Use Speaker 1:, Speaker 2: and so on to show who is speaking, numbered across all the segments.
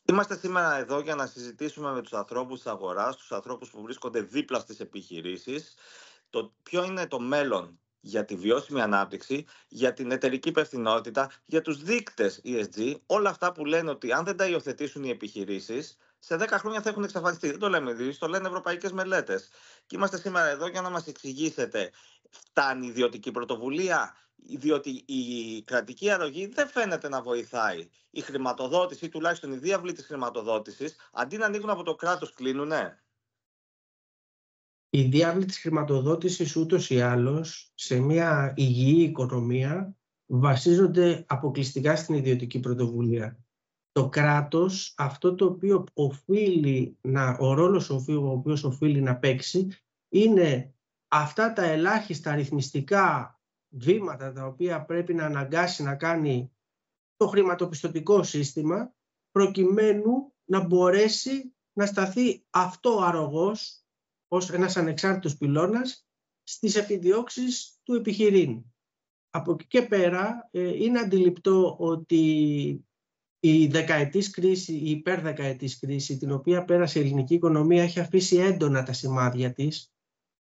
Speaker 1: Είμαστε σήμερα εδώ για να συζητήσουμε με τους ανθρώπους της αγοράς, τους ανθρώπους που βρίσκονται δίπλα στις επιχειρήσεις, το ποιο είναι το μέλλον για τη βιώσιμη ανάπτυξη, για την εταιρική υπευθυνότητα, για τους δείκτες ESG, όλα αυτά που λένε ότι αν δεν τα υιοθετήσουν οι επιχειρήσεις, σε 10 χρόνια θα έχουν εξαφανιστεί. Δεν το λέμε εμείς, το λένε ευρωπαϊκές μελέτες. Και είμαστε σήμερα εδώ για να μας εξηγήσετε, φτάνει η ιδιωτική πρωτοβουλία, διότι η κρατική αρρωγή δεν φαίνεται να βοηθάει. Η χρηματοδότηση, τουλάχιστον η διάβλη της χρηματοδότησης, αντί να ανοίγουν από το κράτος, κλείνουνε.
Speaker 2: Οι διάβλοι της χρηματοδότησης ούτως ή άλλως σε μια υγιή οικονομία βασίζονται αποκλειστικά στην ιδιωτική πρωτοβουλία. Το κράτος, αυτό το οποίο ο ρόλος ο οποίος οφείλει να παίξει, είναι αυτά τα ελάχιστα αριθμιστικά βήματα τα οποία πρέπει να αναγκάσει να κάνει το χρηματοπιστωτικό σύστημα, προκειμένου να μπορέσει να σταθεί αυτό αρρωγός ως ένας ανεξάρτητος πυλώνας στις επιδιώξεις του επιχειρήν. Από εκεί και πέρα είναι αντιληπτό ότι η δεκαετής κρίση, η υπερδεκαετής κρίση, την οποία πέρασε η ελληνική οικονομία, έχει αφήσει έντονα τα σημάδια της,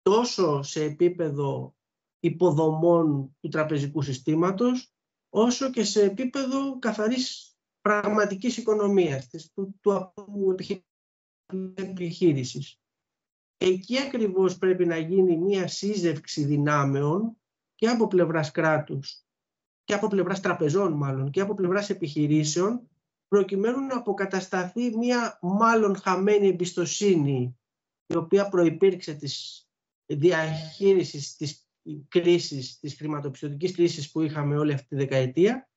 Speaker 2: τόσο σε επίπεδο υποδομών του τραπεζικού συστήματος, όσο και σε επίπεδο καθαρής πραγματικής οικονομίας, του επιχείρησης. Εκεί ακριβώς πρέπει να γίνει μια σύζευξη δυνάμεων και από πλευράς κράτους και από πλευράς τραπεζών μάλλον και από πλευράς επιχειρήσεων, προκειμένου να αποκατασταθεί μια μάλλον χαμένη εμπιστοσύνη, η οποία προϋπήρξε της διαχείρισης της κρίσης, της χρηματοπιστωτικής κρίσης που είχαμε όλη αυτή τη δεκαετία,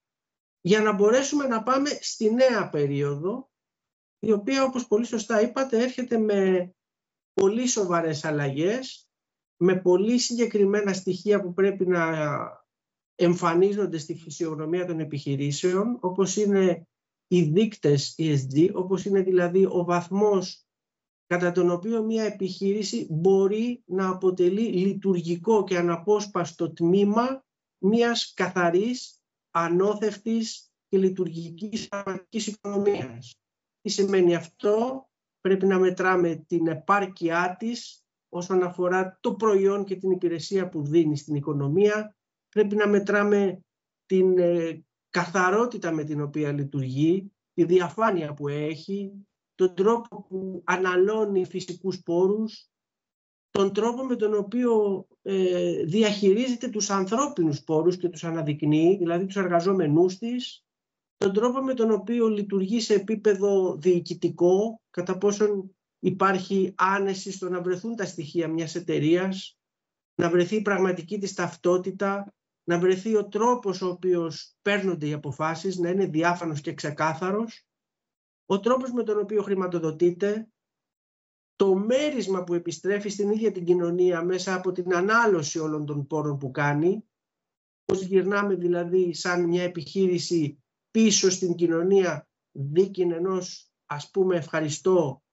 Speaker 2: για να μπορέσουμε να πάμε στη νέα περίοδο, η οποία, όπως πολύ σωστά είπατε, έρχεται με πολύ σοβαρές αλλαγές, με πολύ συγκεκριμένα στοιχεία που πρέπει να εμφανίζονται στη φυσιογνωμία των επιχειρήσεων, όπως είναι οι δείκτες ESG, όπως είναι δηλαδή ο βαθμός κατά τον οποίο μια επιχείρηση μπορεί να αποτελεί λειτουργικό και αναπόσπαστο τμήμα μιας καθαρής, ανώθευτης και λειτουργικής πραγματικής οικονομίας. Τι σημαίνει αυτό? Πρέπει να μετράμε την επάρκειά της όσον αφορά το προϊόν και την υπηρεσία που δίνει στην οικονομία. Πρέπει να μετράμε την καθαρότητα με την οποία λειτουργεί, τη διαφάνεια που έχει, τον τρόπο που αναλώνει φυσικούς πόρους, τον τρόπο με τον οποίο διαχειρίζεται τους ανθρώπινους πόρους και τους αναδεικνύει, δηλαδή τους εργαζόμενούς της, τον τρόπο με τον οποίο λειτουργεί σε επίπεδο διοικητικό, κατά πόσον υπάρχει άνεση στο να βρεθούν τα στοιχεία μιας εταιρείας, να βρεθεί η πραγματική της ταυτότητα, να βρεθεί ο τρόπος ο οποίος παίρνονται οι αποφάσεις, να είναι διάφανος και ξεκάθαρος, ο τρόπος με τον οποίο χρηματοδοτείται, το μέρισμα που επιστρέφει στην ίδια την κοινωνία μέσα από την ανάλωση όλων των πόρων που κάνει, πώς γυρνάμε δηλαδή σαν μια επιχείρηση πίσω στην κοινωνία δίκην ενός, ας πούμε, ευχαριστώ,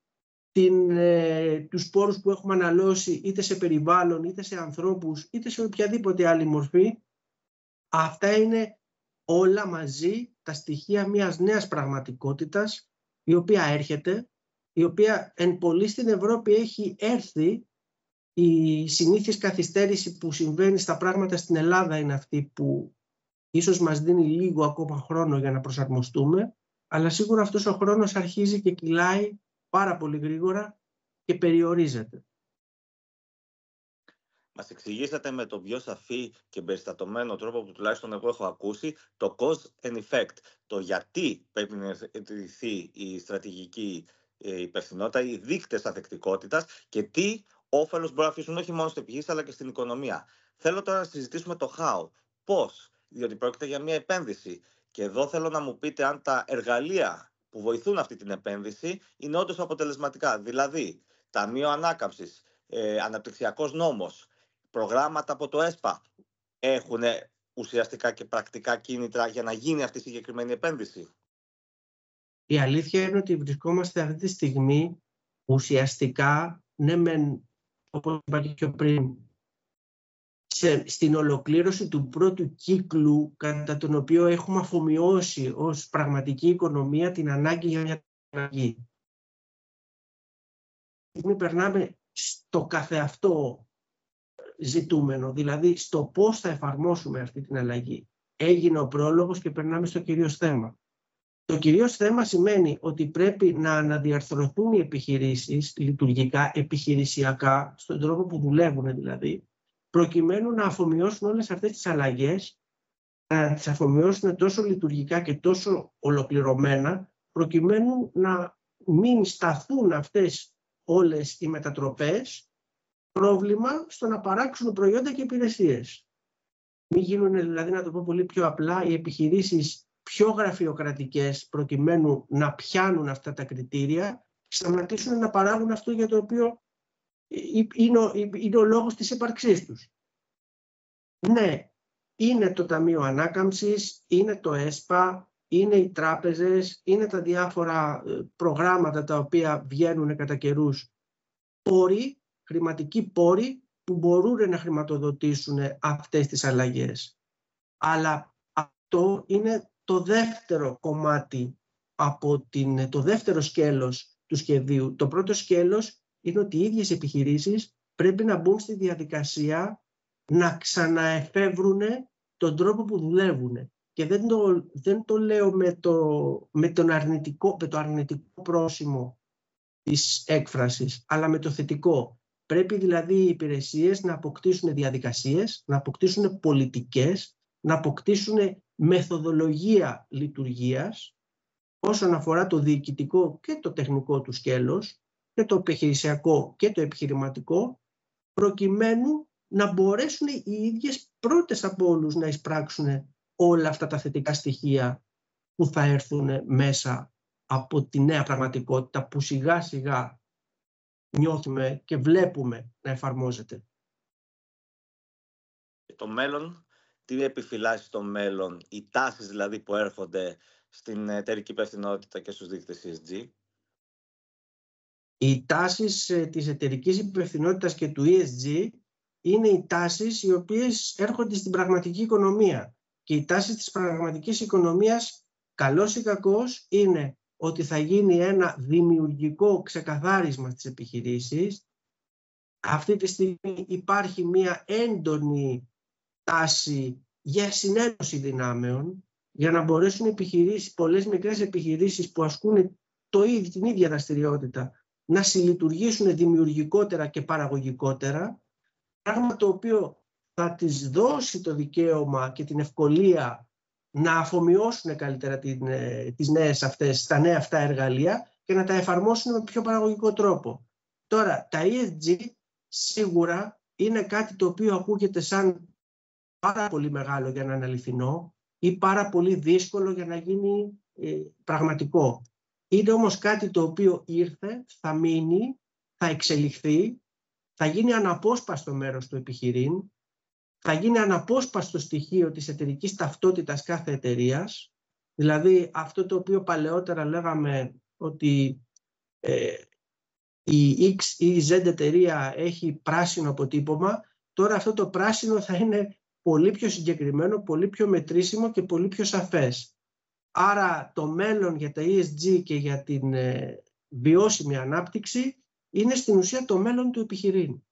Speaker 2: τους πόρους που έχουμε αναλώσει είτε σε περιβάλλον, είτε σε ανθρώπους, είτε σε οποιαδήποτε άλλη μορφή. Αυτά είναι όλα μαζί τα στοιχεία μιας νέας πραγματικότητας, η οποία έρχεται, η οποία εν πολύ στην Ευρώπη έχει έρθει. Η συνήθις καθυστέρηση που συμβαίνει στα πράγματα στην Ελλάδα είναι αυτή που ίσως μας δίνει λίγο ακόμα χρόνο για να προσαρμοστούμε, αλλά σίγουρα αυτός ο χρόνος αρχίζει και κυλάει πάρα πολύ γρήγορα και περιορίζεται.
Speaker 1: Μας εξηγήσατε με τον πιο σαφή και περιστατωμένο τρόπο που τουλάχιστον εγώ έχω ακούσει το cause and effect, το γιατί πρέπει να υιοθετηθεί η στρατηγική υπευθυνότητα, οι δείκτες ανθεκτικότητας και τι όφελος μπορεί να αφήσουν όχι μόνο στην επιχείρηση αλλά και στην οικονομία. Θέλω τώρα να συζητήσουμε το how, πώς, διότι πρόκειται για μια επένδυση και εδώ θέλω να μου πείτε αν τα εργαλεία που βοηθούν αυτή την επένδυση είναι όντως αποτελεσματικά, δηλαδή Ταμείο Ανάκαμψης, Αναπτυξιακός Νόμος, προγράμματα από το ΕΣΠΑ έχουν ουσιαστικά και πρακτικά κίνητρα για να γίνει αυτή η συγκεκριμένη επένδυση.
Speaker 2: Η αλήθεια είναι ότι βρισκόμαστε αυτή τη στιγμή ουσιαστικά, όπως είπα και πιο πριν, στην ολοκλήρωση του πρώτου κύκλου κατά τον οποίο έχουμε αφομοιώσει ως πραγματική οικονομία την ανάγκη για μια αλλαγή. Περνάμε στο καθεαυτό ζητούμενο, δηλαδή στο πώς θα εφαρμόσουμε αυτή την αλλαγή. Έγινε ο πρόλογος και περνάμε στο κυρίως θέμα. Το κυρίως θέμα σημαίνει ότι πρέπει να αναδιαρθρωθούν οι επιχειρήσεις λειτουργικά, επιχειρησιακά, στον τρόπο που δουλεύουν δηλαδή, προκειμένου να αφομοιώσουν όλες αυτές τις αλλαγές, να τις αφομοιώσουν τόσο λειτουργικά και τόσο ολοκληρωμένα, προκειμένου να μην σταθούν αυτές όλες οι μετατροπές πρόβλημα στο να παράξουν προϊόντα και υπηρεσίες. Μην γίνουν, δηλαδή, να το πω πολύ πιο απλά, οι επιχειρήσεις πιο γραφειοκρατικές προκειμένου να πιάνουν αυτά τα κριτήρια, σταματήσουν να παράγουν αυτό για το οποίο είναι ο λόγος της ύπαρξής τους. Ναι, είναι το Ταμείο Ανάκαμψης, είναι το ΕΣΠΑ, είναι οι τράπεζες, είναι τα διάφορα προγράμματα τα οποία βγαίνουν κατά καιρούς, πόροι, χρηματικοί πόροι που μπορούν να χρηματοδοτήσουν αυτές τις αλλαγές. Αλλά αυτό είναι το δεύτερο κομμάτι το δεύτερο σκέλος του σχεδίου. Το πρώτο σκέλος είναι ότι οι ίδιες επιχειρήσεις πρέπει να μπουν στη διαδικασία να ξαναεφεύρουν τον τρόπο που δουλεύουν. Και δεν το λέω με το αρνητικό πρόσημο της έκφρασης, αλλά με το θετικό. Πρέπει δηλαδή οι υπηρεσίες να αποκτήσουν διαδικασίες, να αποκτήσουν πολιτικές, να αποκτήσουν μεθοδολογία λειτουργίας όσον αφορά το διοικητικό και το τεχνικό του σκέλος, και το επιχειρησιακό και το επιχειρηματικό, προκειμένου να μπορέσουν οι ίδιες πρώτες από όλους να εισπράξουν όλα αυτά τα θετικά στοιχεία που θα έρθουν μέσα από τη νέα πραγματικότητα που σιγά σιγά νιώθουμε και βλέπουμε να εφαρμόζεται.
Speaker 1: Το μέλλον, τι επιφυλάσσει στο μέλλον, οι τάσεις δηλαδή που έρχονται στην εταιρική υπευθυνότητα και στους δείκτες ESG?
Speaker 2: Οι τάσεις της εταιρικής υπευθυνότητας και του ESG είναι οι τάσεις οι οποίες έρχονται στην πραγματική οικονομία. Και οι τάσεις της πραγματικής οικονομίας, καλός ή κακός, είναι ότι θα γίνει ένα δημιουργικό ξεκαθάρισμα στις επιχειρήσεις. Αυτή τη στιγμή υπάρχει μια έντονη τάση για συνένωση δυνάμεων, για να μπορέσουν επιχειρήσεις, πολλές μικρές επιχειρήσεις που ασκούν την ίδια δραστηριότητα, να συλλειτουργήσουν δημιουργικότερα και παραγωγικότερα, πράγμα το οποίο θα τις δώσει το δικαίωμα και την ευκολία να αφομοιώσουν καλύτερα τα νέα αυτά εργαλεία και να τα εφαρμόσουν με πιο παραγωγικό τρόπο. Τώρα, τα ESG σίγουρα είναι κάτι το οποίο ακούγεται σαν πάρα πολύ μεγάλο για να είναι αληθινό ή πάρα πολύ δύσκολο για να γίνει πραγματικό. Είναι όμως κάτι το οποίο ήρθε, θα μείνει, θα εξελιχθεί, θα γίνει αναπόσπαστο μέρος του επιχειρήν, θα γίνει αναπόσπαστο στοιχείο της εταιρικής ταυτότητας κάθε εταιρείας. Δηλαδή αυτό το οποίο παλαιότερα λέγαμε ότι η X ή η Z εταιρεία έχει πράσινο αποτύπωμα, τώρα αυτό το πράσινο θα είναι πολύ πιο συγκεκριμένο, πολύ πιο μετρήσιμο και πολύ πιο σαφές. Άρα το μέλλον για τα ESG και για την βιώσιμη ανάπτυξη είναι στην ουσία το μέλλον του επιχειρήν.